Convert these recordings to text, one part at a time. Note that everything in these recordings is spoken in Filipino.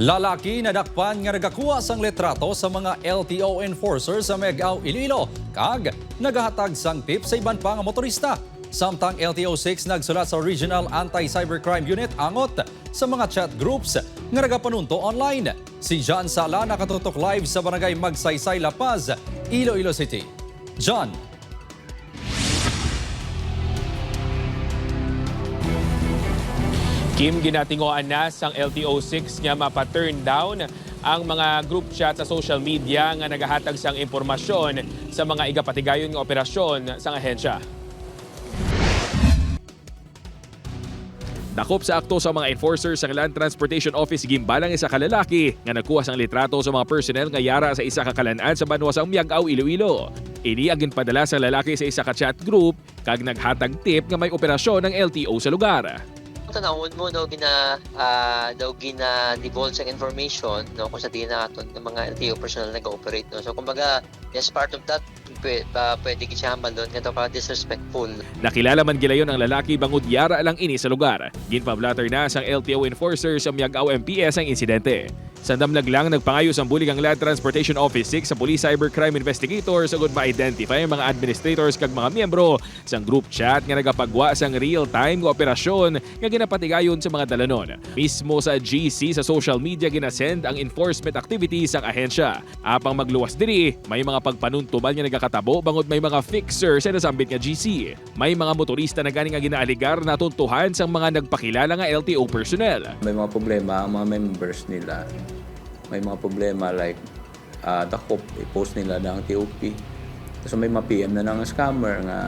Lalaki na dakpan nga nagakuha sang litrato sa mga LTO enforcer sa Megaw, Iloilo, kag nagahatag sang tip sa iban pa nga motorista. Samtang LTO-6 nagsulat sa Regional Anti-Cybercrime Unit angot sa mga chat groups nga nagapanunto online. Si John Sala nakatutok live sa Barangay Magsaysay, La Paz, Iloilo City. John. Kim, ginatingoan na sang LTO-6 nga mapa-turn down ang mga group chat sa social media nga nagahatag sang impormasyon sa mga igapatigayon nga operasyon sang ahensya. Dakop sa akto sa mga enforcers sa Land Transportation Office gimbalang isa ka lalaki nga nagkuha sang litrato sa mga personnel nga yara sa isa ka kalanaan sa banwa sang Miagao, Iloilo. Ini ang ginpadala sa lalaki sa isa ka chat group kag naghatag tip nga may operasyon ng LTO sa lugar. Tanawon mo daw gina divulge ang information no kung sa dinaton ng mga LTO personnel nag-ooperate no. So kumbaga as part of that pwede gisamal doon nga ka disrespectful. Nakilala man gilayon ang lalaki bangod yara lang ini sa lugar. Ginpablatter na sang LTO enforcer sa Miagao MPS ang insidente. Sa damlag lang nagpangayos ang bulig ang Land Transportation Office 6 sa Police Cybercrime Investigators sagod ma-identify ang mga administrators kag mga miyembro sang group chat nga nagapagwa sang real-time nga operasyon nga ginapatigayon sa mga dalanon. Mismo sa GC sa social media ginasend ang enforcement activities sang ahensya. Apang magluwas diri, may mga pagpanuntuman nga nagakatabo bangod may mga fixer sa nasambit nga GC. May mga motorista na gani nga ginaaligar na tuntuhan sang mga nagpakilala nga LTO personnel. May mga problema ang mga members nila. May mga problema like dakop, i-post nila ng TOP. So may mga PM na ng scammer nga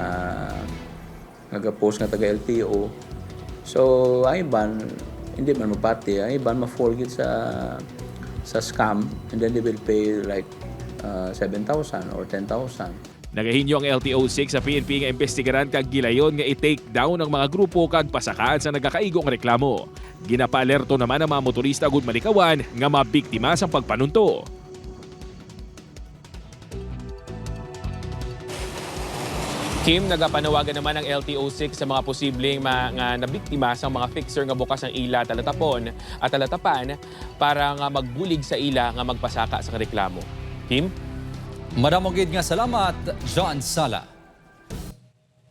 nag-post nga taga-LTO. So ang iban, hindi man mapati. Ang iban ma-forget sa scam and then they will pay like 7,000 or 10,000. Nagahinyo ang LTO-6 sa PNP nga investigaran kag gilayon nga i-take down ang mga grupo kag pasakaan sa nagakaigong reklamo. Ginapa-alerto naman ang mga motorista gud malikawan nga mabiktima sa pagpanunto. Kim, nagapanawagan naman ang LTO-6 sa mga posibleng mga nabiktima sa mga fixer nga bukas ng ila talatapon at talatapan para nga magbulig sa ila nga magpasaka sa reklamo. Kim? Madamong gid nga salamat, John Sala.